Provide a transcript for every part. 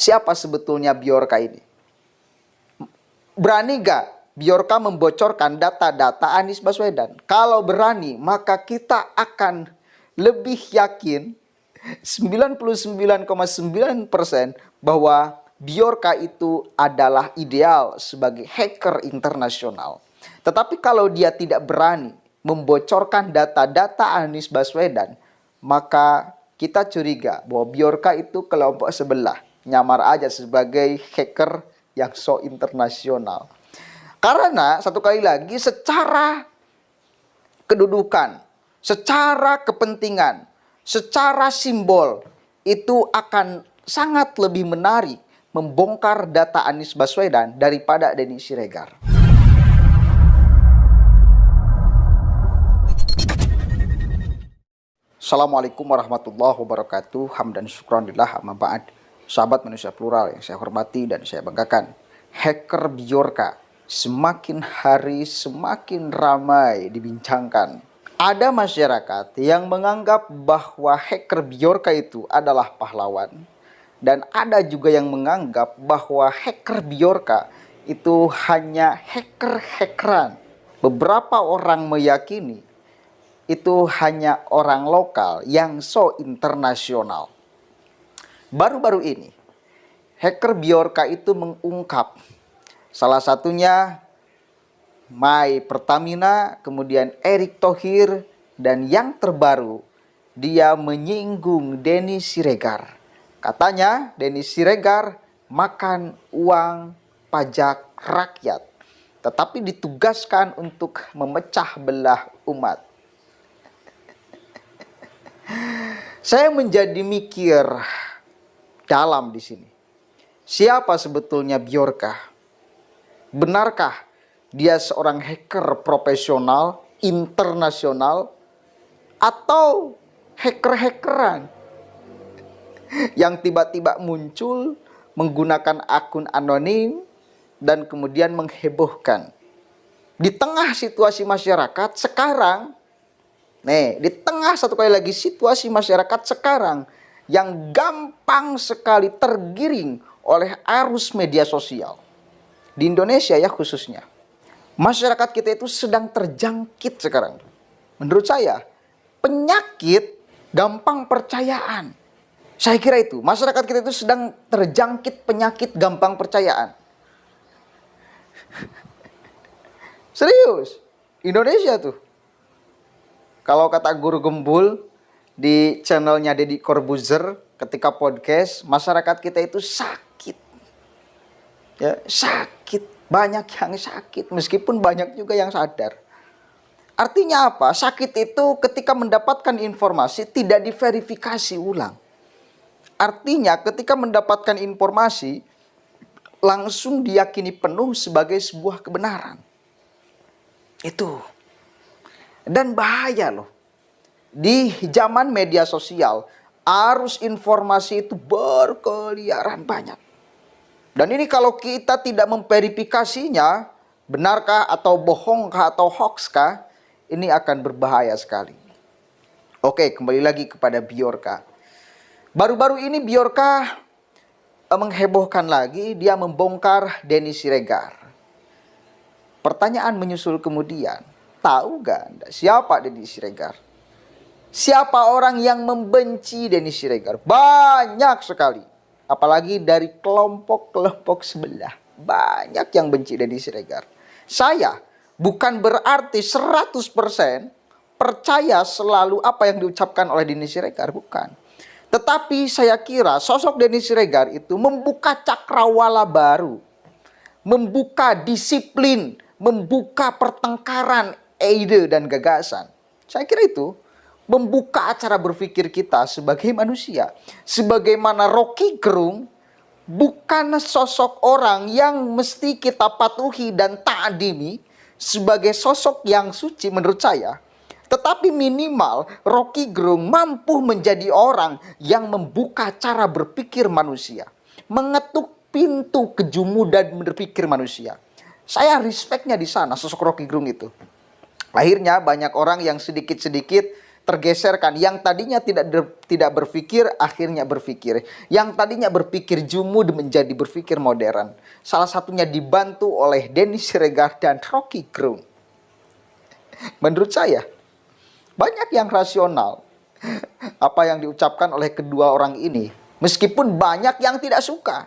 Siapa sebetulnya Bjorka ini? Berani gak Bjorka membocorkan data-data Anies Baswedan? Kalau berani, maka kita akan lebih yakin 99,9% bahwa Bjorka itu adalah ideal sebagai hacker internasional. Tetapi kalau dia tidak berani membocorkan data-data Anies Baswedan, maka kita curiga bahwa Bjorka itu kelompok sebelah, nyamar aja sebagai hacker yang so internasional. Karena satu kali lagi secara kedudukan, secara kepentingan, secara simbol itu akan sangat lebih menarik membongkar data Anies Baswedan daripada Denny Siregar. Assalamualaikum warahmatullahi wabarakatuh. Hamdan syukran lillah amma ba'd. Sahabat manusia plural yang saya hormati dan saya banggakan, hacker Bjorka semakin hari semakin ramai dibincangkan. Ada masyarakat yang menganggap bahwa hacker Bjorka itu adalah pahlawan, dan ada juga yang menganggap bahwa hacker Bjorka itu hanya hacker-hackeran. Beberapa orang meyakini itu hanya orang lokal yang so internasional. Baru-baru ini, hacker Bjorka itu mengungkap salah satunya My Pertamina, kemudian Erick Thohir, dan yang terbaru dia menyinggung Denny Siregar. Katanya Denny Siregar makan uang pajak rakyat, tetapi ditugaskan untuk memecah belah umat. Saya menjadi mikir dalam di sini. Siapa sebetulnya Bjorka? Benarkah dia seorang hacker profesional, internasional, atau hacker-hackeran yang tiba-tiba muncul menggunakan akun anonim dan kemudian menghebohkan? Di tengah situasi masyarakat sekarang, di tengah satu kali lagi situasi masyarakat sekarang yang gampang sekali tergiring oleh arus media sosial. Di Indonesia ya khususnya. Masyarakat kita itu sedang terjangkit sekarang. Menurut saya, penyakit gampang percayaan. Saya kira itu, masyarakat kita itu sedang terjangkit penyakit gampang percayaan. Serius, Indonesia tuh. Kalau kata Guru Gembul di channelnya Deddy Corbuzier ketika podcast, masyarakat kita itu sakit. Ya, sakit. Banyak yang sakit, meskipun banyak juga yang sadar. Artinya apa? Sakit itu ketika mendapatkan informasi tidak diverifikasi ulang. Artinya ketika mendapatkan informasi langsung diyakini penuh sebagai sebuah kebenaran. Itu. Dan bahaya loh. Di zaman media sosial, arus informasi itu berkeliaran banyak. Dan ini kalau kita tidak memverifikasinya, benarkah atau bohongkah atau hoaxkah, ini akan berbahaya sekali. Oke, kembali lagi kepada Bjorka. Baru-baru ini Bjorka menghebohkan lagi, dia membongkar Denny Siregar. Pertanyaan menyusul kemudian, tahu gak Anda siapa Denny Siregar? Siapa orang yang membenci Denny Siregar? Banyak sekali. Apalagi dari kelompok-kelompok sebelah. Banyak yang benci Denny Siregar. Saya bukan berarti 100% percaya selalu apa yang diucapkan oleh Denny Siregar. Bukan. Tetapi saya kira sosok Denny Siregar itu membuka cakrawala baru. Membuka disiplin. Membuka pertengkaran ide dan gagasan. Saya kira itu membuka cara berpikir kita sebagai manusia. Sebagaimana Rocky Gerung bukan sosok orang yang mesti kita patuhi dan taadimi sebagai sosok yang suci menurut saya. Tetapi minimal Rocky Gerung mampu menjadi orang yang membuka cara berpikir manusia. Mengetuk pintu kejumudan berpikir manusia. Saya respectnya di sana sosok Rocky Gerung itu. Akhirnya banyak orang yang sedikit-sedikit tergeserkan. Yang tadinya tidak berpikir, akhirnya berpikir. Yang tadinya berpikir jumud menjadi berpikir modern. Salah satunya dibantu oleh Denny Siregar dan Rocky Gerung. Menurut saya, banyak yang rasional apa yang diucapkan oleh kedua orang ini. Meskipun banyak yang tidak suka.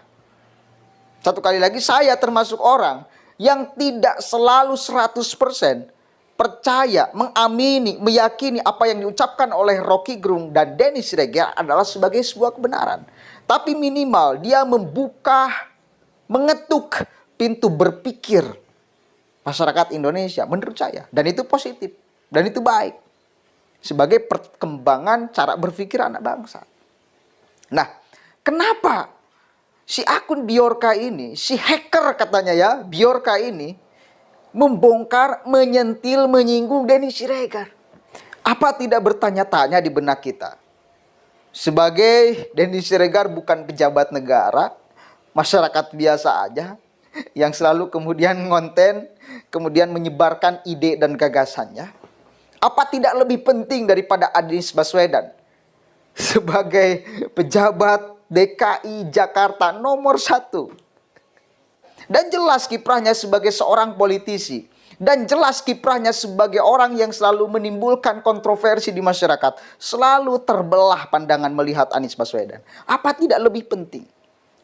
Satu kali lagi, saya termasuk orang yang tidak selalu 100% percaya, mengamini, meyakini apa yang diucapkan oleh Rocky Gerung dan Denny Siregar adalah sebagai sebuah kebenaran. Tapi minimal dia membuka, mengetuk pintu berpikir masyarakat Indonesia menurut saya. Dan itu positif. Dan itu baik. Sebagai perkembangan cara berpikir anak bangsa. Nah, kenapa si akun Bjorka ini, si hacker katanya ya, Bjorka ini membongkar, menyentil, menyinggung Denny Siregar? Apa tidak bertanya-tanya di benak kita? Sebagai Denny Siregar bukan pejabat negara, masyarakat biasa aja, yang selalu kemudian ngonten, kemudian menyebarkan ide dan gagasannya. Apa tidak lebih penting daripada Anies Baswedan sebagai pejabat DKI Jakarta nomor 1? Dan jelas kiprahnya sebagai seorang politisi. Dan jelas kiprahnya sebagai orang yang selalu menimbulkan kontroversi di masyarakat. Selalu terbelah pandangan melihat Anies Baswedan. Apa tidak lebih penting?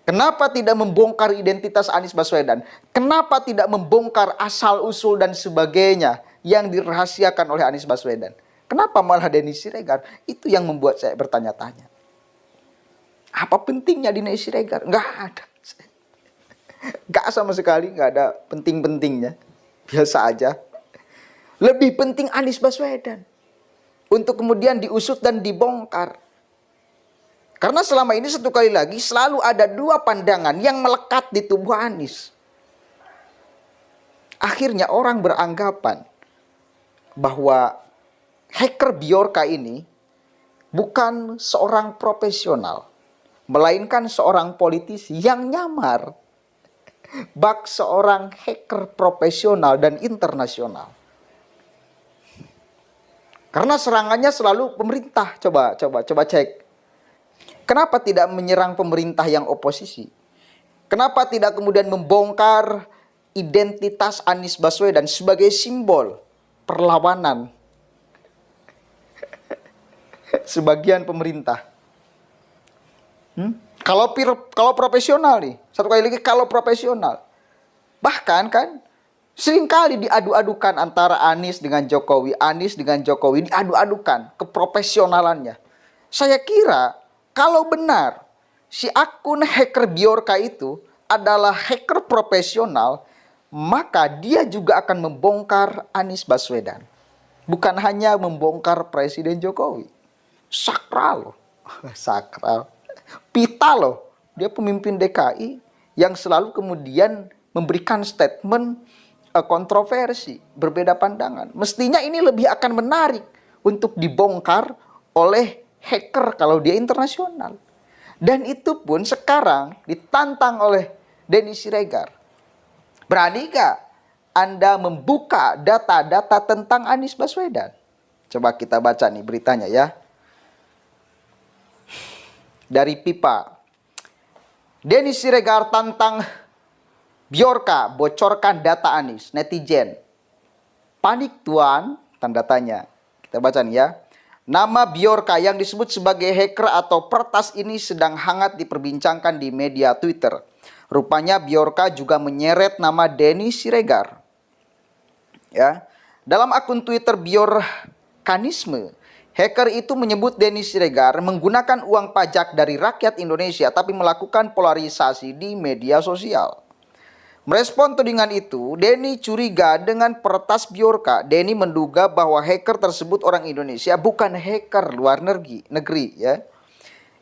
Kenapa tidak membongkar identitas Anies Baswedan? Kenapa tidak membongkar asal-usul dan sebagainya yang dirahasiakan oleh Anies Baswedan? Kenapa malah Denny Siregar? Itu yang membuat saya bertanya-tanya. Apa pentingnya Denny Siregar? Nggak ada. Nggak sama sekali, nggak ada penting-pentingnya. Biasa aja. Lebih penting Anies Baswedan untuk kemudian diusut dan dibongkar. Karena selama ini satu kali lagi selalu ada dua pandangan yang melekat di tubuh Anies. Akhirnya orang beranggapan bahwa hacker Bjorka ini bukan seorang profesional, melainkan seorang politisi yang nyamar bak seorang hacker profesional dan internasional. Karena serangannya selalu pemerintah. Coba cek. Kenapa tidak menyerang pemerintah yang oposisi? Kenapa tidak kemudian membongkar identitas Anies Baswedan sebagai simbol perlawanan sebagian pemerintah? Kalau profesional nih, satu kali lagi kalau profesional. Bahkan kan seringkali diadu-adukan antara Anies dengan Jokowi, diadu-adukan keprofesionalannya. Saya kira kalau benar si akun hacker Bjorka itu adalah hacker profesional, maka dia juga akan membongkar Anies Baswedan. Bukan hanya membongkar Presiden Jokowi. Sakral loh. Sakral. Pita loh. Dia pemimpin DKI yang selalu kemudian memberikan statement kontroversi, berbeda pandangan. Mestinya ini lebih akan menarik untuk dibongkar oleh hacker kalau dia internasional. Dan itu pun sekarang ditantang oleh Denny Siregar. Berani gak Anda membuka data-data tentang Anies Baswedan? Coba kita baca nih beritanya ya. Dari Pipa. Denny Siregar tantang Bjorka bocorkan data Anies. Netizen panik tuan, tanda tanya. Kita baca nih ya. Nama Bjorka yang disebut sebagai hacker atau pertas ini sedang hangat diperbincangkan di media Twitter. Rupanya Bjorka juga menyeret nama Denny Siregar. Ya. Dalam akun Twitter Bjorkanisme, hacker itu menyebut Denny Siregar menggunakan uang pajak dari rakyat Indonesia tapi melakukan polarisasi di media sosial. Merespon tudingan itu, Denny curiga dengan peretas Bjorka. Denny menduga bahwa hacker tersebut orang Indonesia, bukan hacker luar negeri ya.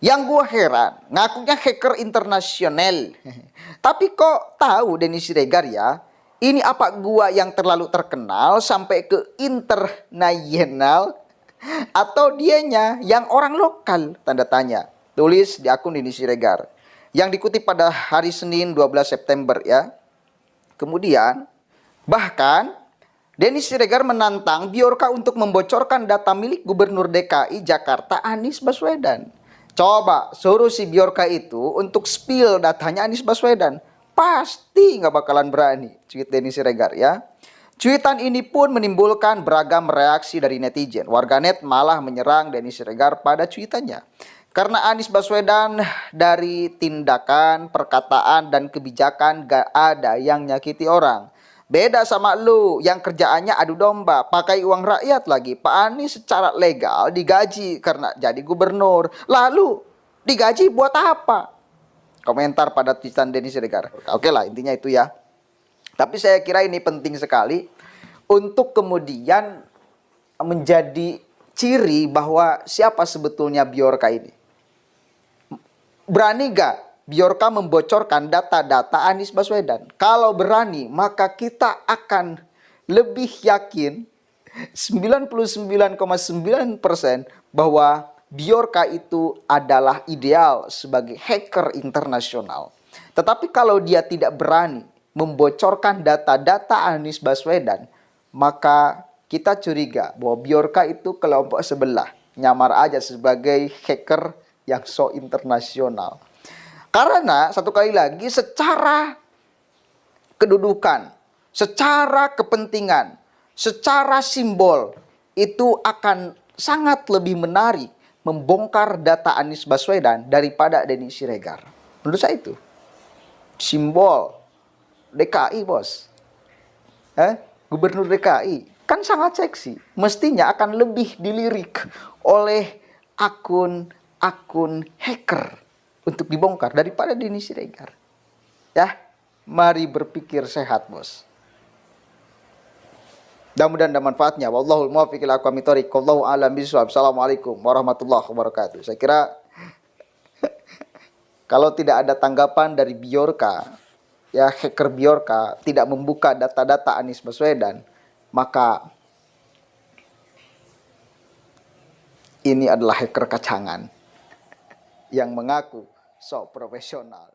Yang gua heran, ngakunya hacker internasional. Tapi kok tahu Denny Siregar ya? Ini apa gua yang terlalu terkenal sampai ke internasional? Atau dianya yang orang lokal? Tanda tanya. Tulis di akun Denny Siregar. Yang dikutip pada hari Senin 12 September ya. Kemudian, bahkan Denny Siregar menantang Biorka untuk membocorkan data milik Gubernur DKI Jakarta Anies Baswedan. Coba suruh si Biorka itu untuk spill datanya Anies Baswedan. Pasti nggak bakalan berani, tweet Denny Siregar ya. Cuitan ini pun menimbulkan beragam reaksi dari netizen. Warganet malah menyerang Denny Siregar pada cuitannya. Karena Anies Baswedan dari tindakan, perkataan, dan kebijakan gak ada yang nyakiti orang. Beda sama lu yang kerjaannya adu domba, pakai uang rakyat lagi. Pak Anies secara legal digaji karena jadi gubernur. Lalu digaji buat apa? Komentar pada tulisan Denny Siregar. Oke lah, intinya itu ya. Tapi saya kira ini penting sekali untuk kemudian menjadi ciri bahwa siapa sebetulnya Biorka ini. Berani gak Biorka membocorkan data-data Anies Baswedan? Kalau berani, maka kita akan lebih yakin 99,9% bahwa Biorka itu adalah ideal sebagai hacker internasional. Tetapi kalau dia tidak berani membocorkan data-data Anies Baswedan, maka kita curiga bahwa Biorka itu kelompok sebelah. Nyamar aja sebagai hacker yang so internasional. Karena satu kali lagi secara kedudukan, secara kepentingan, secara simbol itu akan sangat lebih menarik membongkar data Anies Baswedan daripada Denny Siregar. Menurut saya itu simbol DKI bos, Gubernur DKI kan sangat seksi. Mestinya akan lebih dilirik oleh akun hacker untuk dibongkar daripada Denny Siregar. Ya, mari berpikir sehat, bos. Mudah-mudahan ada manfaatnya. Wallahul muwaffiq ila aqwamit thoriq. Wallahu a'lam bishawab. Assalamualaikum warahmatullahi wabarakatuh. Saya kira kalau tidak ada tanggapan dari Biorka, ya hacker Biorka tidak membuka data-data Anies Baswedan, maka ini adalah hacker kacangan yang mengaku sok profesional.